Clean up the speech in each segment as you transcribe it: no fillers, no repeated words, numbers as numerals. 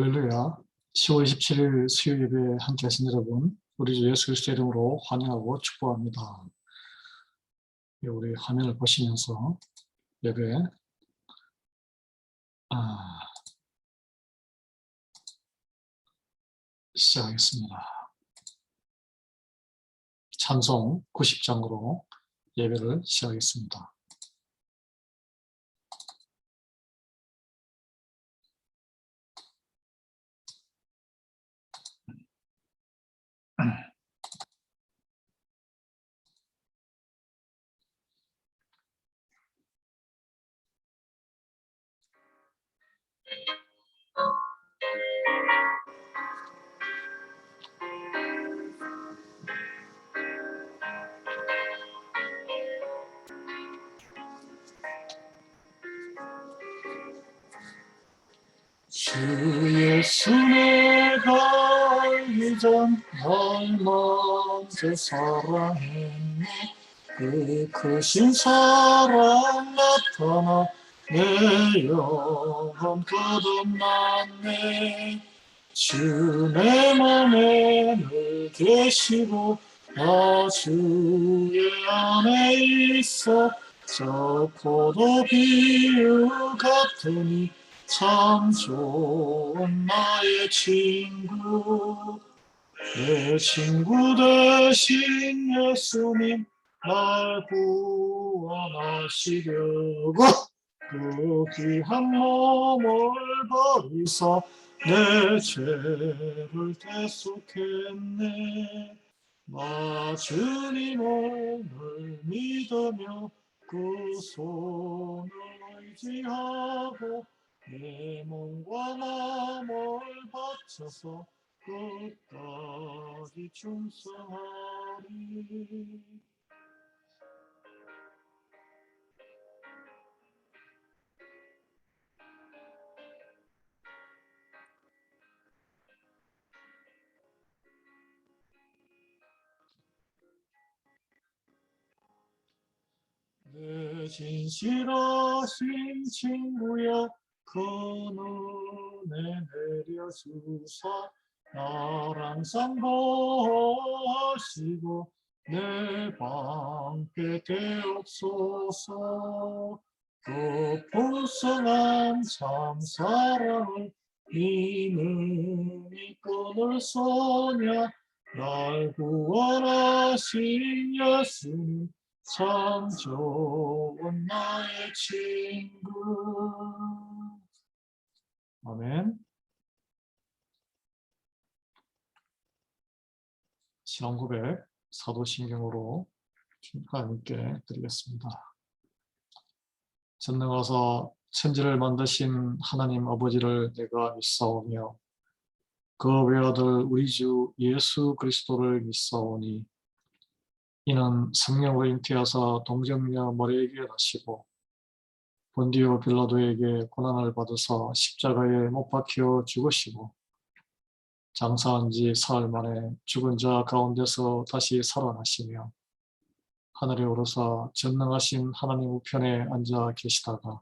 할렐루야. 10월 27일 수요 예배에 함께 하신 여러분, 우리 주 예수 그리스도 이름으로 환영하고 축복합니다. 우리 화면을 보시면서 예배 시작하겠습니다. 찬송 90장으로 예배를 시작하겠습니다. 주 예수 내가 알기 전 날 먼저 사랑했네. 그 크신 사랑 나타나 내 영혼 거듭났네. 주 내 맘에 늘 계시고 나 주의 안에 있어. 저 포도 비유 같으니 참 좋은 나의 친구. 내 친구 되신 예수님 날 구원하시려고 그 귀한 몸을 버리사 내 죄를 대속했네. 나 주님을 늘 믿으며 그 손을 의지하고 내 몸과 마음을 바쳐서 끝까지 충성하리. 내 진실하신 친구야 그 눈에 내려주사 날 항상 보호하시고 내 방패 되옵소서. 그 풍성한 참 사랑을 이는이 끊을 소냐. 날 구원하신 예수님 참 좋은 나의 친구. 아멘. 신앙 고백 사도신경으로 하나님께 드리겠습니다. 전능하사 천지를 만드신 하나님 아버지를 내가 믿사오며 그 외아들 우리 주 예수 그리스도를 믿사오니 이는 성령으로 잉태하사 동정녀 머리에게 나시고 본디오 빌라도에게 고난을 받으사 십자가에 못 박혀 죽으시고 장사한 지 사흘 만에 죽은 자 가운데서 다시 살아나시며 하늘에 오르사 전능하신 하나님 우편에 앉아 계시다가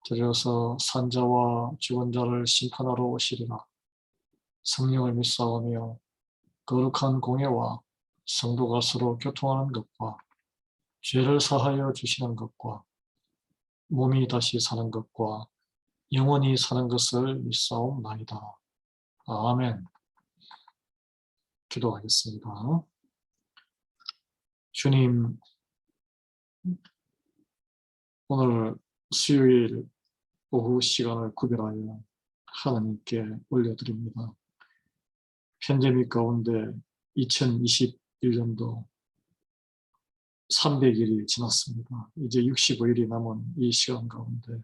들여서 산자와 죽은 자를 심판하러 오시리라. 성령을 믿사오며 거룩한 공예와 성도가 서로 교통하는 것과 죄를 사하여 주시는 것과 몸이 다시 사는 것과 영원히 사는 것을 믿사옵나이다. 아멘. 기도하겠습니다. 주님, 오늘 수요일 오후 시간을 구별하여 하나님께 올려드립니다. 팬데믹 가운데 2021년도 300일이 지났습니다. 이제 65일이 남은 이 시간 가운데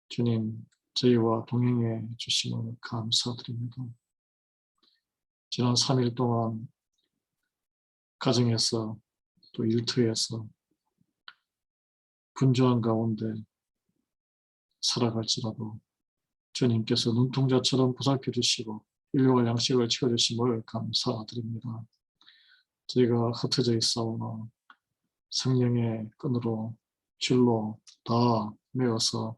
주님, 저희와 동행해 주심을 감사드립니다. 지난 3일 동안 가정에서 또 일터에서 분주한 가운데 살아갈지라도 주님께서 눈동자처럼 보살펴 주시고 일용할 양식을 채워주심을 감사드립니다. 저희가 흩어져 있사오나 성령의 끈으로 줄로 다 메어서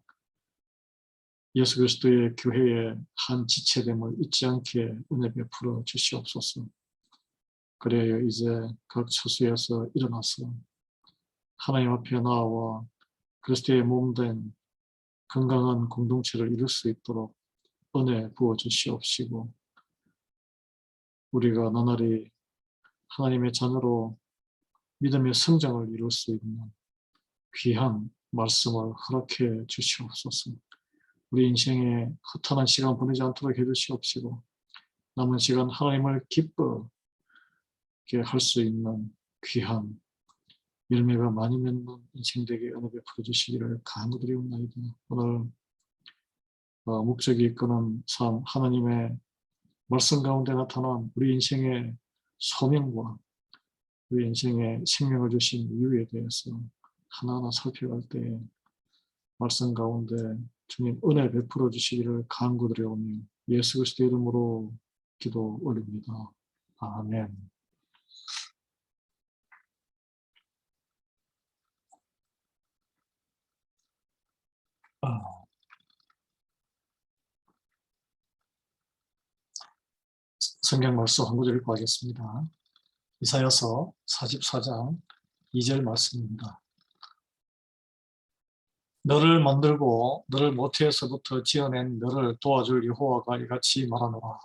예수 그리스도의 교회의 한 지체됨을 잊지 않게 은혜 베풀어 주시옵소서. 그래야 이제 각 처소에서 일어나서 하나님 앞에 나와 그리스도의 몸된 건강한 공동체를 이룰 수 있도록 은혜 부어 주시옵시고, 우리가 나날이 하나님의 자녀로 믿음의 성장을 이룰 수 있는 귀한 말씀을 허락해 주시옵소서. 우리 인생에 허탄한 시간 보내지 않도록 해주시옵시고, 남은 시간 하나님을 기쁘게 할 수 있는 귀한 열매가 많이 맺는 인생 되게 은혜 베풀어 주시기를 간구드리옵나이다. 오늘 목적이 이끄는 삶, 하나님의 말씀 가운데 나타난 우리 인생의 소명과 우리 인생의 생명을 주신 이유에 대해서 하나하나 살펴갈 때 말씀 가운데 주님 은혜 베풀어 주시기를 간구드려오며 예수 그리스도 이름으로 기도 올립니다. 아멘. 성경 말씀 한 구절 읽고 하겠습니다. 이사야서 44장 2절 말씀입니다. 너를 만들고 너를 모태에서부터 지어낸 너를 도와줄 여호와가 이같이 말하노라.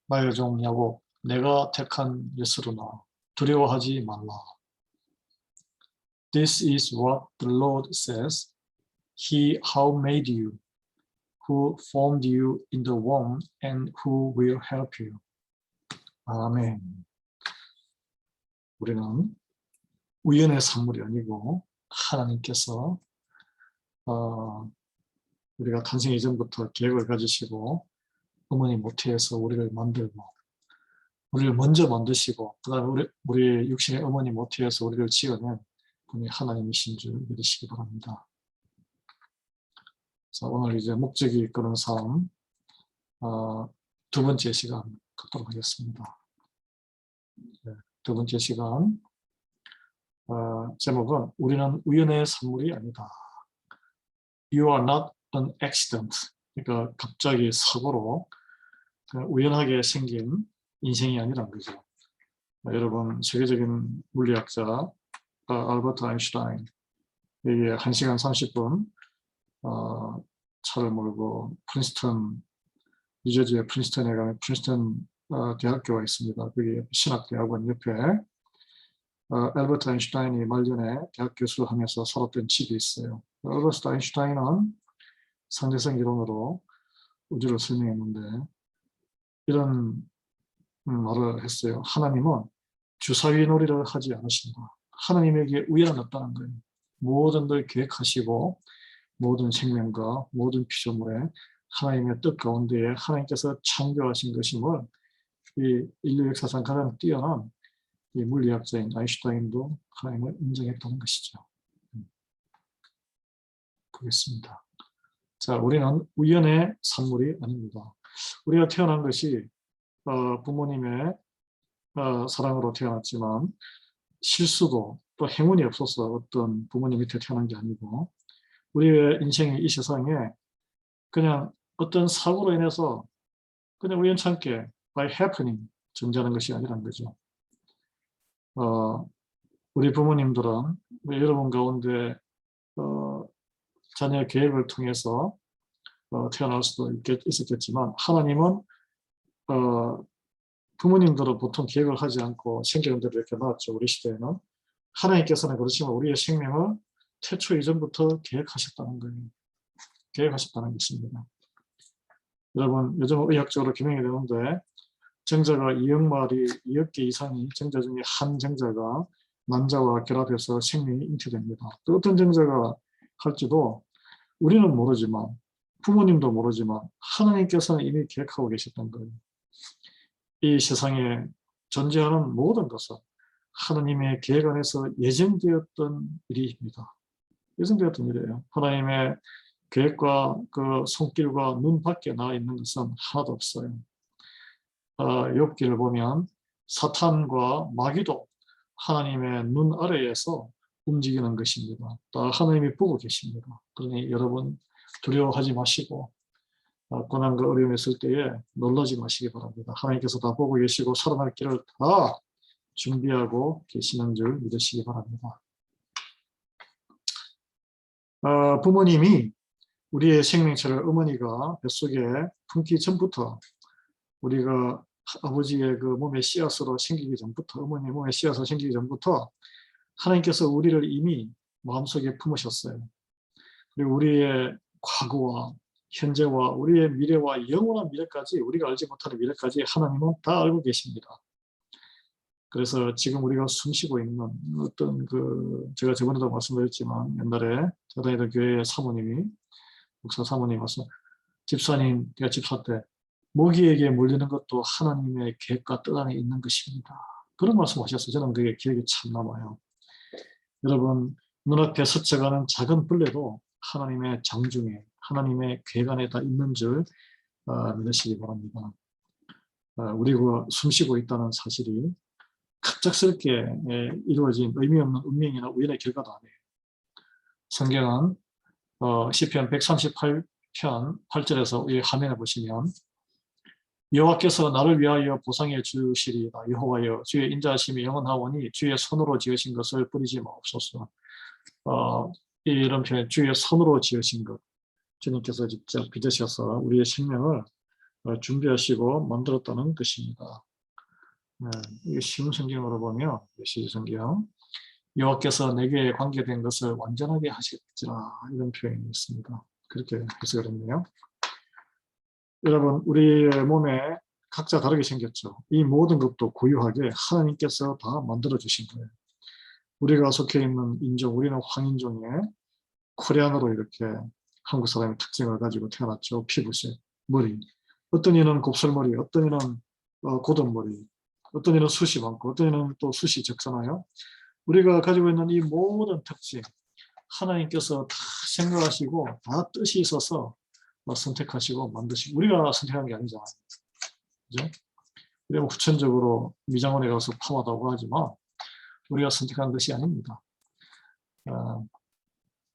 나의 종 야곱, 내가 택한 예스루나 두려워하지 말라. This is what the Lord says. He how made you, who formed you in the womb, and who will help you. 아멘. 우리는 우연의 산물이 아니고 하나님께서 우리가 탄생 이전부터 계획을 가지시고 어머니 모태에서 우리를 만들고 우리를 먼저 만드시고 그 다음에 우리 육신의 어머니 모태에서 우리를 지어낸 분이 하나님이신 줄 믿으시기 바랍니다. 자, 오늘 이제 목적이 이끄는 삶 두 번째 시간 갖도록 하겠습니다. 네, 두 번째 시간 제목은 우리는 우연의 산물이 아니다. You are not an accident. 그러니까 갑자기 사고로 우연하게 생긴 인생이 아니란 거죠. 여러분 세계적인 물리학자 알버트 아인슈타인 이게 1시간 30분 차를 몰고 프린스턴 뉴저지의 프린스턴에 가면 프린스턴 대학교가 있습니다. 거기 신학대학원 옆에 알버트 아인슈타인이 말년에 대학 교수를 하면서 살았던 집이 있어요. 알버트 아인슈타인은 상대성 이론으로 우주를 설명했는데 이런 말을 했어요. 하나님은 주사위 놀이를 하지 않으신다. 하나님에게 우연은 없다는 거예요. 모든 걸 계획하시고 모든 생명과 모든 피조물에 하나님의 뜻 가운데에 하나님께서 창조하신 것임을 이 인류 역사상 가장 뛰어난 이 물리학자인 아인슈타인도 하나님을 인정했다는 것이죠. 보겠습니다. 자, 우리는 우연의 산물이 아닙니다. 우리가 태어난 것이 부모님의 사랑으로 태어났지만 실수도 또 행운이 없어서 어떤 부모님 밑에 태어난 게 아니고 우리의 인생이 이 세상에 그냥 어떤 사고로 인해서 그냥 우연찮게 by happening 존재하는 것이 아니란 거죠. 우리 부모님들은 여러분 가운데 자녀의 계획을 통해서 태어날 수도 있었겠지만 하나님은 부모님들은 보통 계획을 하지 않고 생기는 대로 이렇게 나왔죠. 우리 시대에는. 하나님께서는 그렇지만 우리의 생명을 태초 이전부터 계획하셨다는 거예요. 계획하셨다는 것입니다. 여러분 요즘 의학적으로 규명이 되는데 정자가 2억 마리, 2억 개 이상의 정자 중에 한 정자가 난자와 결합해서 생명이 잉태됩니다. 또 어떤 정자가 할지도 우리는 모르지만 부모님도 모르지만 하나님께서는 이미 계획하고 계셨던 거예요. 이 세상에 존재하는 모든 것은 하나님의 계획 안에서 예정되었던 일입니다. 예정되었던 일이에요. 하나님의 계획과 그 손길과 눈 밖에 나와 있는 것은 하나도 없어요. 욥기를 보면 사탄과 마귀도 하나님의 눈 아래에서 움직이는 것입니다. 다 하나님이 보고 계십니다. 그러니 여러분 두려워하지 마시고 고난과 어려움이 있을 때에 놀라지 마시기 바랍니다. 하나님께서 다 보고 계시고 살아날 길을 다 준비하고 계시는 줄 믿으시기 바랍니다. 부모님이 우리의 생명체를 어머니가 뱃속에 품기 전부터 우리가 아버지의 그 몸의 씨앗으로 생기기 전부터 어머니의 몸의 씨앗으로 생기기 전부터 하나님께서 우리를 이미 마음속에 품으셨어요. 그리고 우리의 과거와 현재와 우리의 미래와 영원한 미래까지 우리가 알지 못하는 미래까지 하나님은 다 알고 계십니다. 그래서 지금 우리가 숨쉬고 있는 어떤 제가 저번에도 말씀드렸지만 옛날에 저 다니던 교회의 사모님이 목사 사모님 와서 집사님, 제가 집사 때 모기에게 물리는 것도 하나님의 계획과 뜻 안에 있는 것입니다. 그런 말씀하셨어요. 저는 그게 기억에 참 남아요. 여러분 눈앞에 스쳐가는 작은 벌레도 하나님의 장중에 하나님의 계획 안에 다 있는 줄 믿으시기 바랍니다. 우리가 숨쉬고 있다는 사실이 갑작스럽게 이루어진 의미 없는 운명이나 우연의 결과도 아니에요. 성경은 시편 138편 8절에서 이 화면에 보시면 여호와께서 나를 위하여 보상해 주시리이다. 여호와여 주의 인자하심이 영원하오니 주의 손으로 지으신 것을 뿌리지 마옵소서. 이런 표현 주의 손으로 지으신 것 주님께서 직접 빚으셔서 우리의 생명을 준비하시고 만들었다는 것입니다. 이게 쉬운 성경으로 보면 메시지 성경 여호와께서 내게 관계된 것을 완전하게 하시겠지라 이런 표현이 있습니다. 그렇게 해석을 했네요. 여러분 우리의 몸에 각자 다르게 생겼죠. 이 모든 것도 고유하게 하나님께서 다 만들어 주신 거예요. 우리가 속해 있는 인종, 우리는 황인종의 코리안으로 이렇게 한국 사람의 특징을 가지고 태어났죠. 피부색, 머리. 어떤 이는 곱슬머리, 어떤 이는 고든머리, 어떤 이는 숱이 많고 어떤 이는 또 숱이 적잖아요. 우리가 가지고 있는 이 모든 특징 하나님께서 다 생각하시고 다 뜻이 있어서 선택하시고 만드시고 우리가 선택한 게 아니잖아요. 그죠? 그리고 후천적으로 미장원에 가서 파마다고 하지만 우리가 선택한 것이 아닙니다.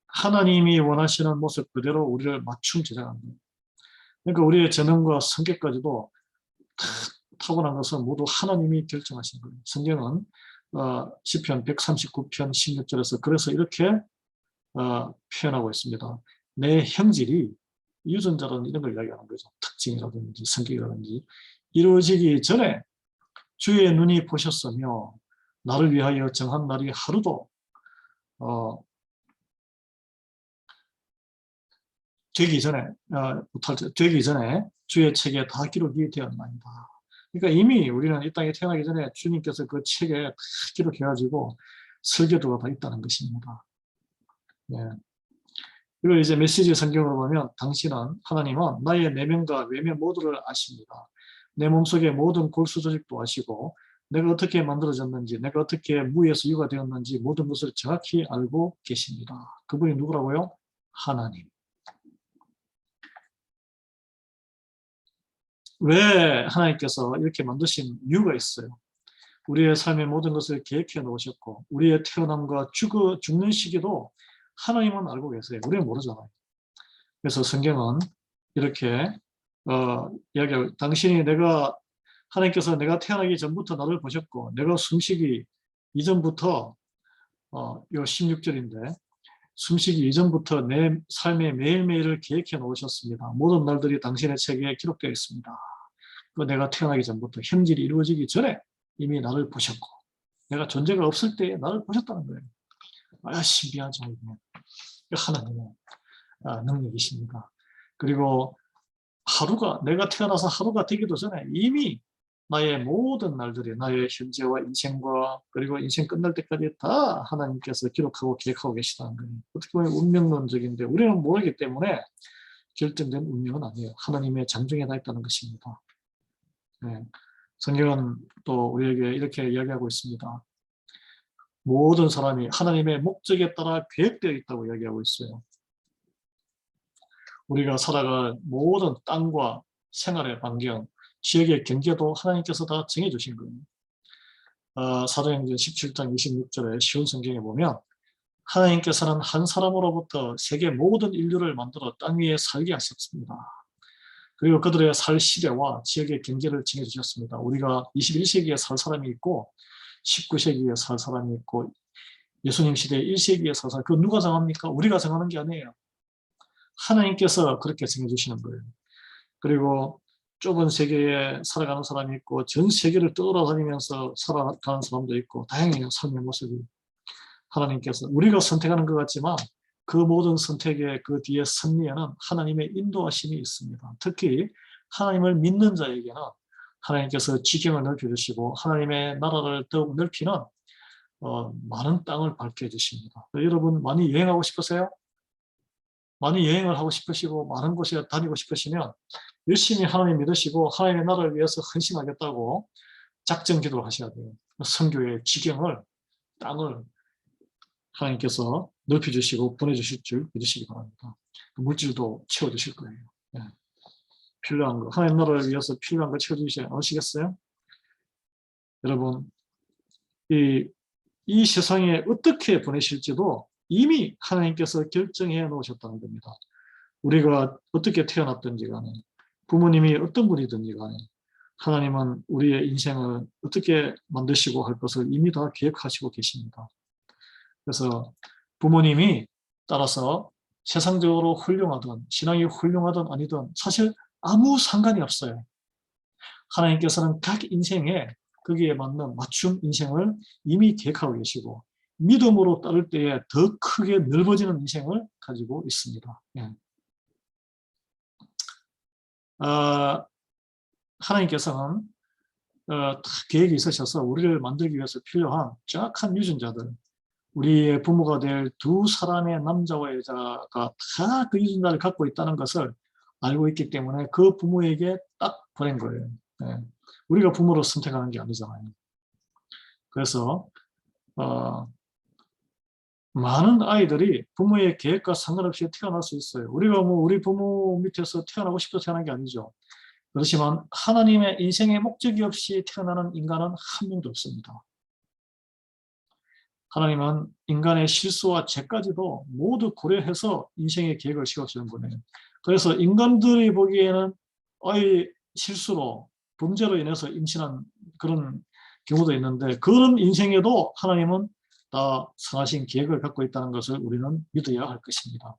하나님이 원하시는 모습 그대로 우리를 맞춤 제작한 거예요. 그러니까 우리의 재능과 성격까지도 타고난 것은 모두 하나님이 결정하신 거예요. 성경은 시편 139편 16절에서 그래서 이렇게 표현하고 있습니다. 내 형질이 유전자라는 이런 걸 이야기하는 거죠. 특징이라든지 성격이라든지 이루어지기 전에 주의 눈이 보셨으며 나를 위하여 정한 날이 하루도 되기 전에 주의 책에 다 기록이 되었나이다. 그러니까 이미 우리는 이 땅에 태어나기 전에 주님께서 그 책에 다 기록해가지고 설계도가 다 있다는 것입니다. 네. 이걸 이제 메시지 성경으로 보면 하나님은 나의 내면과 외면 모두를 아십니다. 내 몸속의 모든 골수 조직도 아시고 내가 어떻게 만들어졌는지 내가 어떻게 무에서 유가 되었는지 모든 것을 정확히 알고 계십니다. 그분이 누구라고요? 하나님. 왜 하나님께서 이렇게 만드신 이유가 있어요. 우리의 삶의 모든 것을 계획해 놓으셨고 우리의 태어남과 죽는 시기도 하나님은 알고 계세요. 우리는 모르잖아요. 그래서 성경은 이렇게 이야기하고 하나님께서 내가 태어나기 전부터 나를 보셨고 내가 숨쉬기 이전부터 요 16절인데 숨쉬기 이전부터 내 삶의 매일매일을 계획해 놓으셨습니다. 모든 날들이 당신의 책에 기록되어 있습니다. 내가 태어나기 전부터 형질이 이루어지기 전에 이미 나를 보셨고 내가 존재가 없을 때 나를 보셨다는 거예요. 신비하죠. 하나님의 능력이십니다. 그리고 내가 태어나서 하루가 되기도 전에 이미 나의 모든 날들이 나의 현재와 인생과 그리고 인생 끝날 때까지 다 하나님께서 기록하고 계획하고 계시다는 거예요. 어떻게 보면 운명론적인데 우리는 모르기 때문에 결정된 운명은 아니에요. 하나님의 장중에 다 있다는 것입니다. 네. 성경은 또 우리에게 이렇게 이야기하고 있습니다. 모든 사람이 하나님의 목적에 따라 계획되어 있다고 이야기하고 있어요. 우리가 살아갈 모든 땅과 생활의 환경, 지역의 경계도 하나님께서 다 정해주신 거예요. 사도행전 17장 26절에 쉬운 성경에 보면 하나님께서는 한 사람으로부터 세계 모든 인류를 만들어 땅 위에 살게 하셨습니다. 그리고 그들의 살 시대와 지역의 경계를 정해주셨습니다. 우리가 21세기에 살 사람이 있고 19세기에 살 사람이 있고 예수님 시대 1세기에 살 사람, 그거 누가 정합니까? 우리가 정하는 게 아니에요. 하나님께서 그렇게 정해주시는 거예요. 그리고 좁은 세계에 살아가는 사람이 있고 전 세계를 떠돌아다니면서 살아가는 사람도 있고 다양해요. 삶의 모습이. 하나님께서 우리가 선택하는 것 같지만 그 모든 선택의 그 뒤에 승리에는 하나님의 인도하심이 있습니다. 특히 하나님을 믿는 자에게는 하나님께서 지경을 넓혀주시고 하나님의 나라를 더욱 넓히는 많은 땅을 밝게 해주십니다. 여러분 많이 여행하고 싶으세요? 많이 여행을 하고 싶으시고 많은 곳에 다니고 싶으시면 열심히 하나님 믿으시고 하나님의 나라를 위해서 헌신하겠다고 작정 기도를 하셔야 돼요. 선교의 지경을, 땅을 하나님께서 넓혀주시고 보내주실 줄 믿으시기 바랍니다. 물질도 채워주실 거예요. 네. 필요한 거, 하나님 나라를 위해서 필요한 거 채워주시지 않으시겠어요? 여러분, 이 세상에 어떻게 보내실지도 이미 하나님께서 결정해 놓으셨다는 겁니다. 우리가 어떻게 태어났든지 간에 부모님이 어떤 분이든지 간에 하나님은 우리의 인생을 어떻게 만드시고 할 것을 이미 다 계획하시고 계십니다. 그래서 부모님이 따라서 세상적으로 훌륭하든 신앙이 훌륭하든 아니든 사실 아무 상관이 없어요. 하나님께서는 각 인생에 거기에 맞는 맞춤 인생을 이미 계획하고 계시고 믿음으로 따를 때에 더 크게 넓어지는 인생을 가지고 있습니다. 예. 하나님께서는 계획이 있으셔서 우리를 만들기 위해서 필요한 정확한 유전자들, 우리의 부모가 될 두 사람의 남자와 여자가 다 그 유전자를 갖고 있다는 것을 알고 있기 때문에 그 부모에게 딱 보낸 거예요. 예. 우리가 부모로 선택하는 게 아니잖아요. 그래서 많은 아이들이 부모의 계획과 상관없이 태어날 수 있어요. 우리가 우리 부모 밑에서 태어나고 싶어서 태어난 게 아니죠. 그렇지만 하나님의 인생의 목적이 없이 태어나는 인간은 한 명도 없습니다. 하나님은 인간의 실수와 죄까지도 모두 고려해서 인생의 계획을 세우시는 분이에요. 그래서 인간들이 보기에는 실수로 범죄로 인해서 임신한 그런 경우도 있는데 그런 인생에도 하나님은 다 선하신 계획을 갖고 있다는 것을 우리는 믿어야 할 것입니다.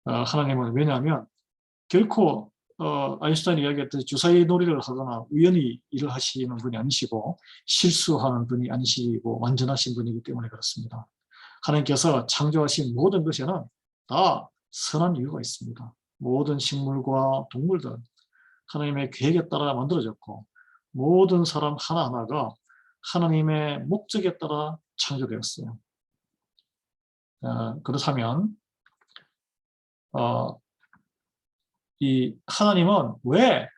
하나님은 왜냐하면 결코 아인슈타인이 이야기했듯이 주사위 놀이를 하거나 우연히 일을 하시는 분이 아니시고 실수하는 분이 아니시고 완전하신 분이기 때문에 그렇습니다. 하나님께서 창조하신 모든 것에는 다 선한 이유가 있습니다. 모든 식물과 동물들 하나님의 계획에 따라 만들어졌고 모든 사람 하나하나가 하나님의 목적에 따라 창조되었어요. 그렇다면 이 하나님은 왜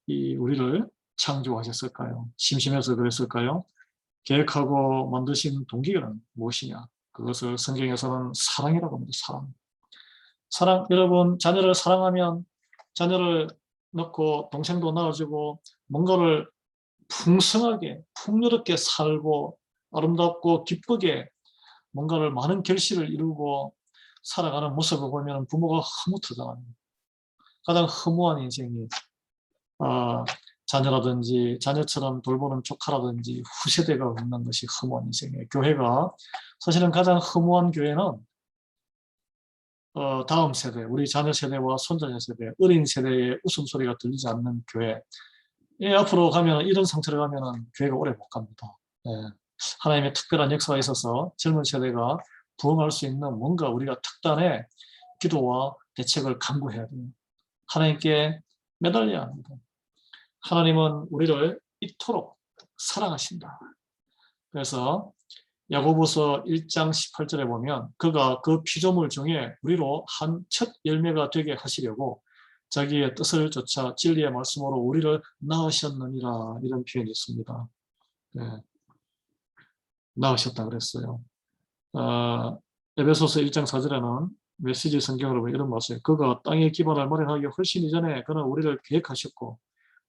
우리를 창조하셨을까요? 심심해서 그랬을까요? 계획하고 만드신 동기는 무엇이냐? 그것을 성경에서는 사랑이라고 합니다. 사랑. 여러분 자녀를 사랑하면 자녀를 낳고 동생도 낳아주고 뭔가를 풍성하게 풍요롭게 살고 아름답고 기쁘게 뭔가를 많은 결실을 이루고 살아가는 모습을 보면 부모가 흐뭇하잖아요. 가장 허무한 인생이 자녀라든지 자녀처럼 돌보는 조카라든지 후세대가 없는 것이 허무한 인생이에요. 교회가 사실은 가장 허무한 교회는 다음 세대, 우리 자녀 세대와 손자녀 세대, 어린 세대의 웃음소리가 들리지 않는 교회. 앞으로 가면 이런 상태로 가면 교회가 오래 못 갑니다. 네. 하나님의 특별한 역사가 있어서 젊은 세대가 부흥할 수 있는 뭔가 우리가 특단의 기도와 대책을 강구해야 돼요. 하나님께 매달려야 합니다. 하나님은 우리를 이토록 사랑하신다. 그래서 야고보서 1장 18절에 보면 그가 그 피조물 중에 우리로 한 첫 열매가 되게 하시려고 자기의 뜻을 쫓아 진리의 말씀으로 우리를 낳으셨느니라 이런 표현이 있습니다. 네. 낳으셨다 그랬어요. 에베소서 1장 4절에는 메시지 성경으로 보면 이런 말씀이에요. 그가 땅의 기반을 마련하기 훨씬 이전에 그는 우리를 계획하셨고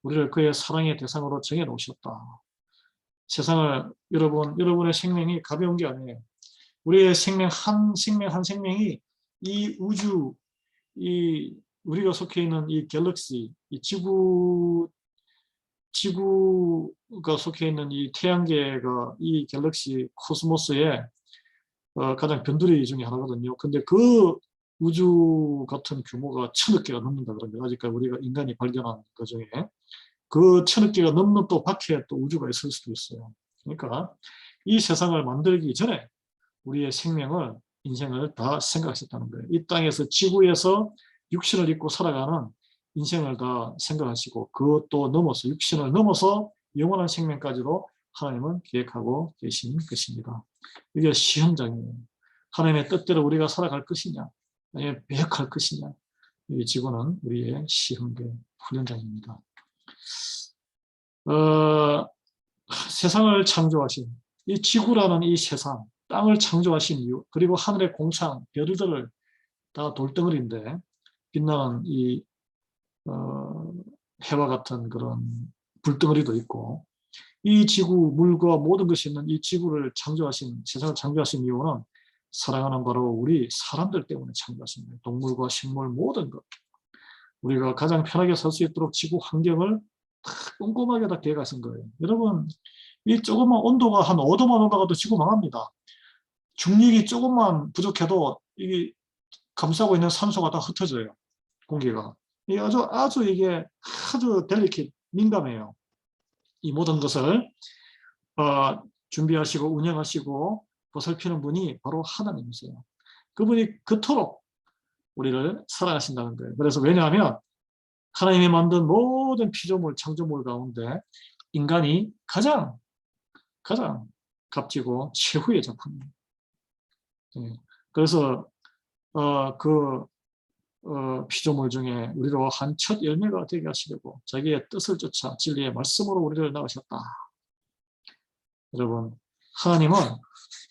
우리를 그의 사랑의 대상으로 정해놓으셨다. 세상을 여러분의 생명이 가벼운 게 아니에요. 우리의 생명 한 생명이 이 우주, 이 우리가 속해 있는 이 갤럭시, 이 지구가 속해 있는 이 태양계가 이 갤럭시 코스모스의 가장 변두리 중에 하나거든요. 근데 그 우주 같은 규모가 1000억 개가 넘는다 그럽니다. 아직까지 우리가 인간이 발견한 그 중에 그 1000억 개가 넘는 또 밖에 또 우주가 있을 수도 있어요. 그러니까 이 세상을 만들기 전에 우리의 생명을, 인생을 다 생각하셨다는 거예요. 이 땅에서, 지구에서 육신을 입고 살아가는 인생을 다 생각하시고, 그것도 넘어서, 육신을 넘어서 영원한 생명까지도 하나님은 계획하고 계신 것입니다. 이게 시험장이에요. 하나님의 뜻대로 우리가 살아갈 것이냐, 아니면 배역할 것이냐. 이 지구는 우리의 시험대, 훈련장입니다. 세상을 창조하신, 이 지구라는 이 세상, 땅을 창조하신 이유, 그리고 하늘의 공창, 별들을 다 돌덩어리인데 빛나는 이 해와 같은 그런 불덩어리도 있고, 이 지구, 물과 모든 것이 있는 이 지구를 창조하신, 세상을 창조하신 이유는 사랑하는 바로 우리 사람들 때문에 창조하신 거예요. 동물과 식물 모든 것. 우리가 가장 편하게 살 수 있도록 지구 환경을 꼼꼼하게 다 계획하신 거예요. 여러분, 이 조금만 온도가 한 5도만 올라가도 지구 망합니다. 중력이 조금만 부족해도 이게 감싸고 있는 산소가 다 흩어져요. 공기가. 이게 아주 이게 아주 델리킷, 민감해요. 이 모든 것을 준비하시고 운영하시고 보살피는 분이 바로 하나님이세요. 그분이 그토록 우리를 사랑하신다는 거예요. 그래서 왜냐하면 하나님이 만든 모든 피조물, 창조물 가운데 인간이 가장 값지고 최후의 작품이에요. 그래서 피조물 중에 우리로 한 첫 열매가 되게 하시려고 자기의 뜻을 쫓아 진리의 말씀으로 우리를 낳으셨다. 여러분, 하나님은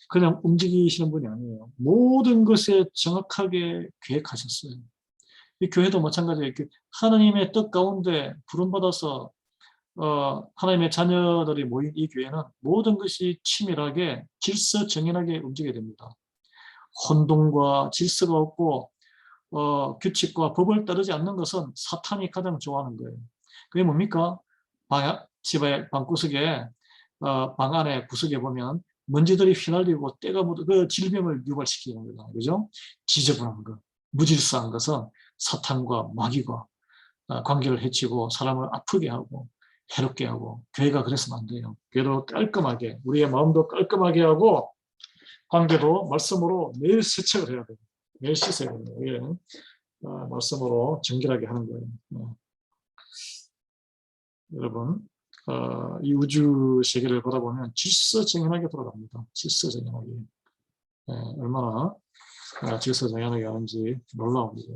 그냥 움직이시는 분이 아니에요. 모든 것에 정확하게 계획하셨어요. 이 교회도 마찬가지예요. 하나님의 뜻 가운데 부름받아서 하나님의 자녀들이 모인 이 교회는 모든 것이 치밀하게 질서정연하게 움직여야 됩니다. 혼동과 질서가 없고 규칙과 법을 따르지 않는 것은 사탄이 가장 좋아하는 거예요. 그게 뭡니까? 집의 방구석에 방 안에 구석에 보면 먼지들이 휘날리고 때가 묻어 그 질병을 유발시키는 거죠. 그죠? 지저분한 것, 무질서한 것은 사탄과 마귀가 관계를 해치고 사람을 아프게 하고 해롭게 하고, 교회가 그래서는 안 돼요. 교회도 깔끔하게, 우리의 마음도 깔끔하게 하고 관계도 말씀으로 매일 세척을 해야 돼요. 매일 씻어야 됩니다. 이게 말씀으로 정결하게 하는 거예요. 여러분, 이 우주 세계를 바라보면 질서정연하게 돌아갑니다. 질서정연하게. 얼마나 질서정연하게 하는지 놀라웁니다.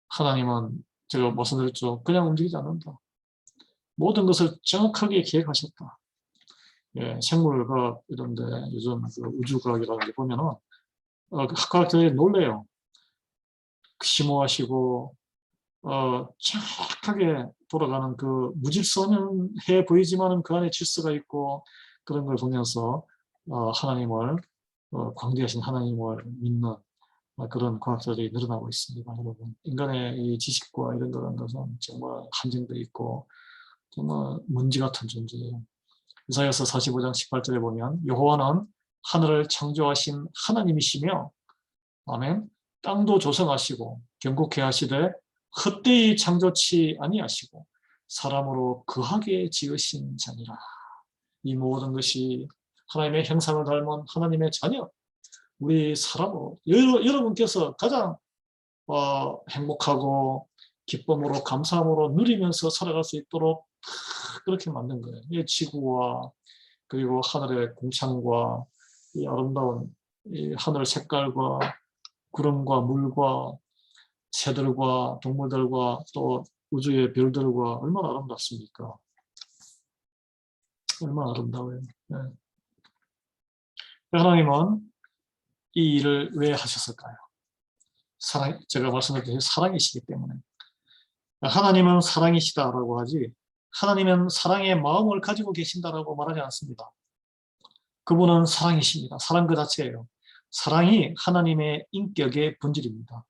하나님은 제가 말씀드렸죠. 그냥 움직이지 않는다. 모든 것을 정확하게 계획하셨다. 생물과학 이런데 요즘 그 우주과학이라는 게 보면은 학과학자들이 놀래요. 심오하시고 정확하게 돌아가는 그 무질서해 보이지만은 그 안에 질서가 있고 그런 걸 보면서 하나님을 광대하신 하나님을 믿는 그런 과학자들이 늘어나고 있습니다. 여러분, 인간의 이 지식과 이런 것은 정말 한정돼 있고 정말 먼지 같은 존재예요. 이사야서 45장 18절에 보면 여호와는 하늘을 창조하신 하나님이시며, 아멘, 땅도 조성하시고 견고케 하시되 헛되이 창조치 아니하시고 사람으로 거하게 지으신 자니라. 이 모든 것이 하나님의 형상을 닮은 하나님의 자녀, 우리 사람으로 여러분께서 가장 행복하고 기쁨으로 감사함으로 누리면서 살아갈 수 있도록 그렇게 만든 거예요. 이 지구와 그리고 하늘의 공창과 이 아름다운 이 하늘 색깔과 구름과 물과 새들과 동물들과 또 우주의 별들과 얼마나 아름답습니까? 얼마나 아름다워요. 네. 하나님은 이 일을 왜 하셨을까요? 제가 말씀드렸듯이 사랑이시기 때문에. 하나님은 사랑이시다라고 하지, 하나님은 사랑의 마음을 가지고 계신다라고 말하지 않습니다. 그분은 사랑이십니다. 사랑 그 자체예요. 사랑이 하나님의 인격의 본질입니다.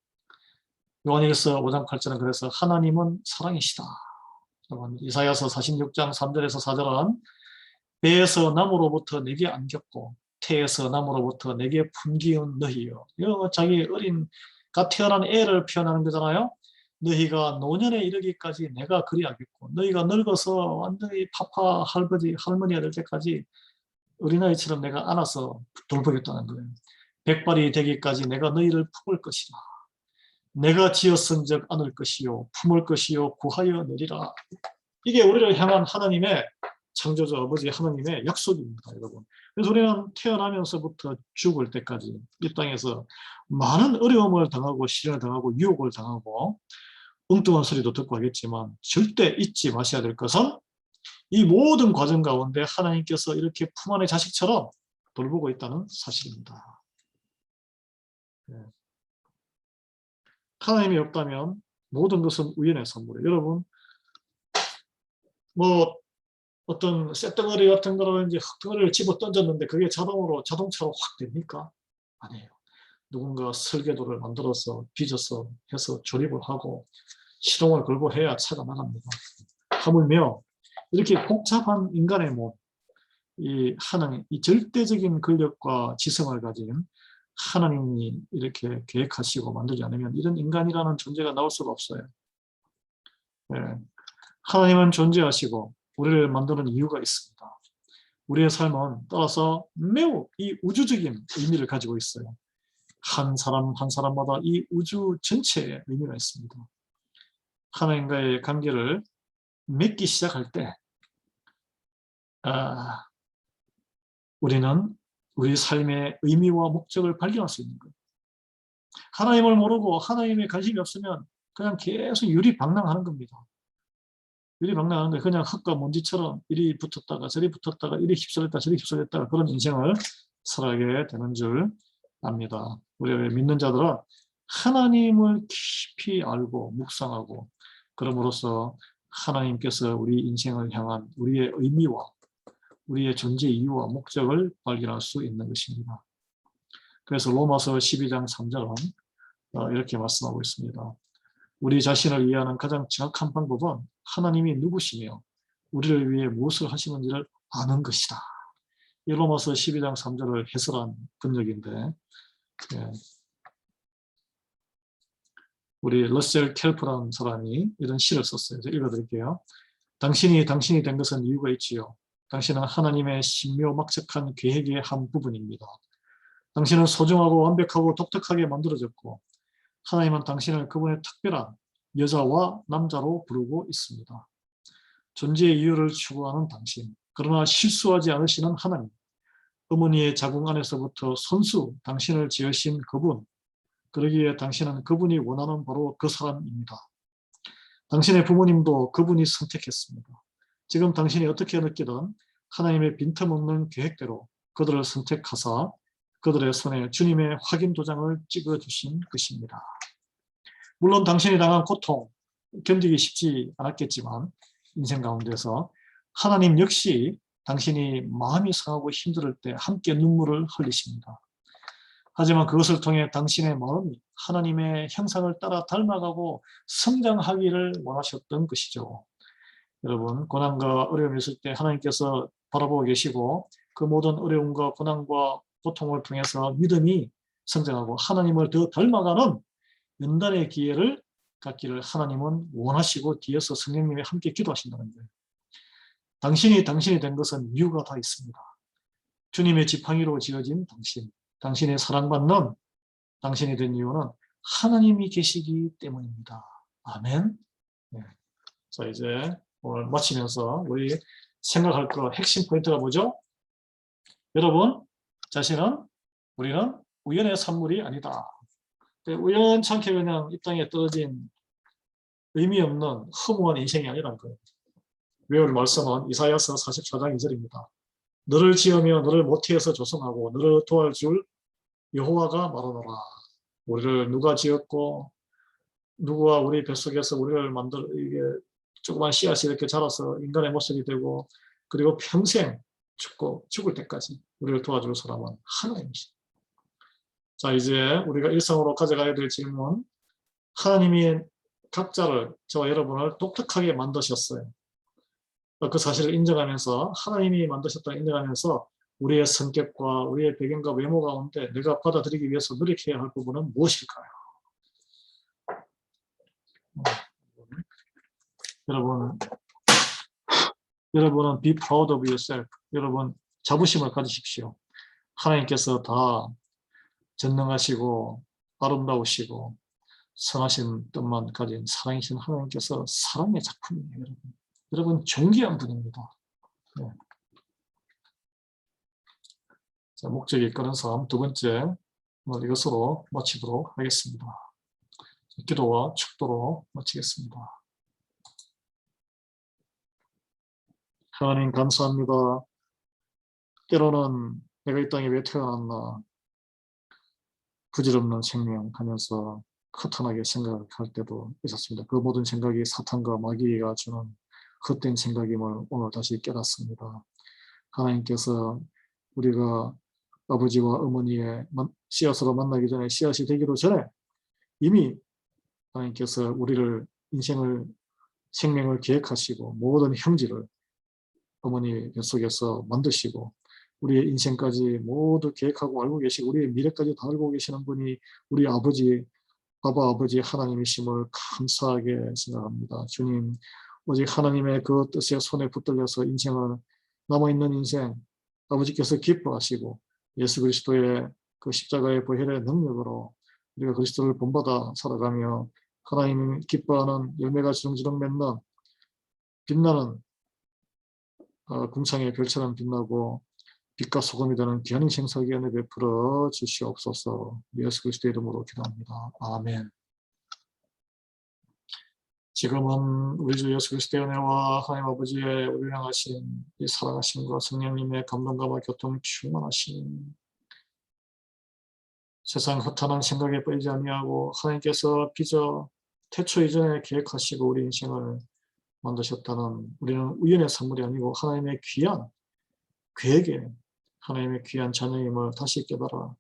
요한일서 5장 8절은 그래서 하나님은 사랑이시다. 이사야서 46장 3절에서 4절은 배에서 나무로부터 내게 안겼고 태에서 나무로부터 내게 품기운 너희여. 이거 자기 어린 갓 태어난 애를 표현하는 거잖아요. 너희가 노년에 이르기까지 내가 그리하겠고 너희가 늙어서 완전히 파파 할머니가 될 때까지 어린아이처럼 내가 안아서 돌보겠다는 거예요. 백발이 되기까지 내가 너희를 품을 것이라. 내가 지었은즉 안을 것이요 품을 것이요 구하여 내리라. 이게 우리를 향한 하나님의 창조주 아버지 하나님의 약속입니다, 여러분. 그래서 우리는 태어나면서부터 죽을 때까지 이 땅에서 많은 어려움을 당하고 시련을 당하고 유혹을 당하고 엉뚱한 소리도 듣고 하겠지만 절대 잊지 마셔야 될 것은 이 모든 과정 가운데 하나님께서 이렇게 품 안의 자식처럼 돌보고 있다는 사실입니다. 하나님이 없다면 모든 것은 우연의 선물이에요. 여러분, 뭐 어떤 쇳덩어리 같은 거로 이제 흙덩어리를 집어 던졌는데 그게 자동차로 확 됩니까? 아니에요. 누군가 설계도를 만들어서 빚어서 해서 조립을 하고 시동을 걸고 해야 차가 나갑니다. 하물며 이렇게 복잡한 인간의 몸, 이 하나님, 이 절대적인 권력과 지성을 가진 하나님이 이렇게 계획하시고 만들지 않으면 이런 인간이라는 존재가 나올 수가 없어요. 네. 하나님은 존재하시고 우리를 만드는 이유가 있습니다. 우리의 삶은 따라서 매우 이 우주적인 의미를 가지고 있어요. 한 사람 한 사람마다 이 우주 전체에 의미가 있습니다. 하나님과의 관계를 맺기 시작할 때 우리는 우리 삶의 의미와 목적을 발견할 수 있는 거예요. 하나님을 모르고 하나님에 관심이 없으면 그냥 계속 유리방랑하는 겁니다. 유리방랑하는 거예요. 그냥 흙과 먼지처럼 이리 붙었다가 저리 붙었다가 이리 휩쓸렸다가 저리 휩쓸렸다가 그런 인생을 살아가게 되는 줄 압니다. 우리 믿는 자들은 하나님을 깊이 알고 묵상하고 그럼으로써 하나님께서 우리 인생을 향한 우리의 의미와 우리의 존재 이유와 목적을 발견할 수 있는 것입니다. 그래서 로마서 12장 3절은 이렇게 말씀하고 있습니다. 우리 자신을 이해하는 가장 정확한 방법은 하나님이 누구시며 우리를 위해 무엇을 하시는지를 아는 것이다. 이 로마서 12장 3절을 해설한 번역인데 우리 러셀 켈프라는 사람이 이런 시를 썼어요. 제가 읽어드릴게요. 당신이 된 것은 이유가 있지요. 당신은 하나님의 신묘막측한 계획의 한 부분입니다. 당신은 소중하고 완벽하고 독특하게 만들어졌고 하나님은 당신을 그분의 특별한 여자와 남자로 부르고 있습니다. 존재의 이유를 추구하는 당신, 그러나 실수하지 않으시는 하나님, 어머니의 자궁 안에서부터 손수 당신을 지으신 그분, 그러기에 당신은 그분이 원하는 바로 그 사람입니다. 당신의 부모님도 그분이 선택했습니다. 지금 당신이 어떻게 느끼든 하나님의 빈틈없는 계획대로 그들을 선택하사 그들의 손에 주님의 확인 도장을 찍어주신 것입니다. 물론 당신이 당한 고통, 견디기 쉽지 않았겠지만 인생 가운데서 하나님 역시 당신이 마음이 상하고 힘들 때 함께 눈물을 흘리십니다. 하지만 그것을 통해 당신의 마음이 하나님의 형상을 따라 닮아가고 성장하기를 원하셨던 것이죠. 여러분, 고난과 어려움이 있을 때 하나님께서 바라보고 계시고 그 모든 어려움과 고난과 고통을 통해서 믿음이 성장하고 하나님을 더 닮아가는 연단의 기회를 갖기를 하나님은 원하시고 뒤에서 성령님이 함께 기도하신다는 거예요. 당신이 된 것은 이유가 다 있습니다. 주님의 지팡이로 지어진 당신의 사랑받는 당신이 된 이유는 하나님이 계시기 때문입니다. 아멘. 네. 자, 이제 오늘 마치면서 우리 생각할 거 핵심 포인트가 뭐죠? 여러분 자신은 우리는 우연의 산물이 아니다. 우연찮게 그냥 이 땅에 떨어진 의미 없는 허무한 인생이 아니라는 거예요. 외울 말씀은 이사야서 44장 2절입니다. 너를 지으며 너를 모태에서 조성하고 너를 도와줄 여호와가 말하노라. 우리를 누가 지었고 누구와 우리 뱃속에서 우리를 이게 조그만 씨앗이 이렇게 자라서 인간의 모습이 되고 그리고 평생 죽을 때까지 우리를 도와줄 사람은 하나님이십니다. 자, 이제 우리가 일상으로 가져가야 될 질문. 하나님이 각자를, 저와 여러분을 독특하게 만드셨어요. 그 사실을 인정하면서, 하나님이 만드셨다고 인정하면서 우리의 성격과 우리의 배경과 외모 가운데 내가 받아들이기 위해서 노력해야 할 부분은 무엇일까요? 여러분은 be proud of yourself. 여러분 자부심을 가지십시오. 하나님께서 다 전능하시고 아름다우시고 선하신 뜻만 가진 사랑이신 하나님께서 사랑의 작품이에요. 여러분, 여러분 존귀한 분입니다. 네. 자, 목적이 이끄는 삶 두 번째, 오늘 이것으로 마치도록 하겠습니다. 기도와 축도로 마치겠습니다. 하나님 감사합니다. 때로는 내가 이 땅에 왜 태어났나 부질없는 생명하면서 허탄하게 생각할 때도 있었습니다. 그 모든 생각이 사탄과 마귀가 주는 헛된 생각임을 오늘 다시 깨닫습니다. 하나님께서 우리가 아버지와 어머니의 씨앗으로 만나기 전에, 씨앗이 되기도 전에 이미 하나님께서 우리를 생명을 계획하시고 모든 형질을 어머니 뱃속에서 만드시고 우리의 인생까지 모두 계획하고 알고 계시고 우리의 미래까지 다 알고 계시는 분이 우리 아버지 하나님이심을 감사하게 생각합니다. 주님, 오직 하나님의 그 뜻의 손에 붙들려서 인생을, 남아있는 인생 아버지께서 기뻐하시고 예수 그리스도의 그 십자가의 보혈의 능력으로 우리가 그리스도를 본받아 살아가며 하나님 기뻐하는 열매가 주렁주렁 맺는 빛나는 궁창의 별처럼 빛나고 빛과 소금이 되는 귀한 인생 살기 은혜 베풀어 주시옵소서. 예수 그리스도의 이름으로 기도합니다. 아멘. 지금은 우리 주 예수 그리스도의 은혜와 하나님 아버지의 우리를 향하신 이 사랑하심과 성령님의 감동감과 교통 충만하신, 세상 허탄한 생각에 빠지지 아니하고 하나님께서 빚어 태초 이전에 계획하시고 우리 인생을 만드셨다는, 우리는 우연의 선물이 아니고 하나님의 귀한 계획에 하나님의 귀한 자녀임을 다시 깨달아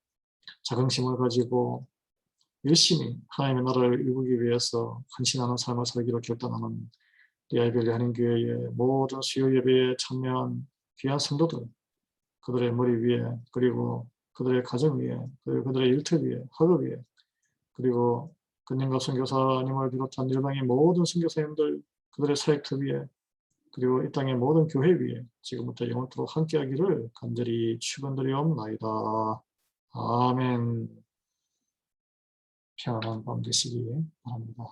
자긍심을 가지고 열심히 하나님의 나라를 이루기 위해서 헌신하는 삶을 살기로 결단하는 리아이벨리 한인교회의 모든 수요 예배에 참여한 귀한 성도들, 그들의 머리 위에, 그리고 그들의 가정 위에, 그리고 그들의 일터 위에, 학업 위에, 그리고 근영갑 선교사님을 비롯한 일방의 모든 선교사님들, 그들의 사역터 위에, 그리고 이 땅의 모든 교회 위에 지금부터 영원토록 함께하기를 간절히 축원드리옵나이다. 아멘. 평안한 밤 되시기 바랍니다.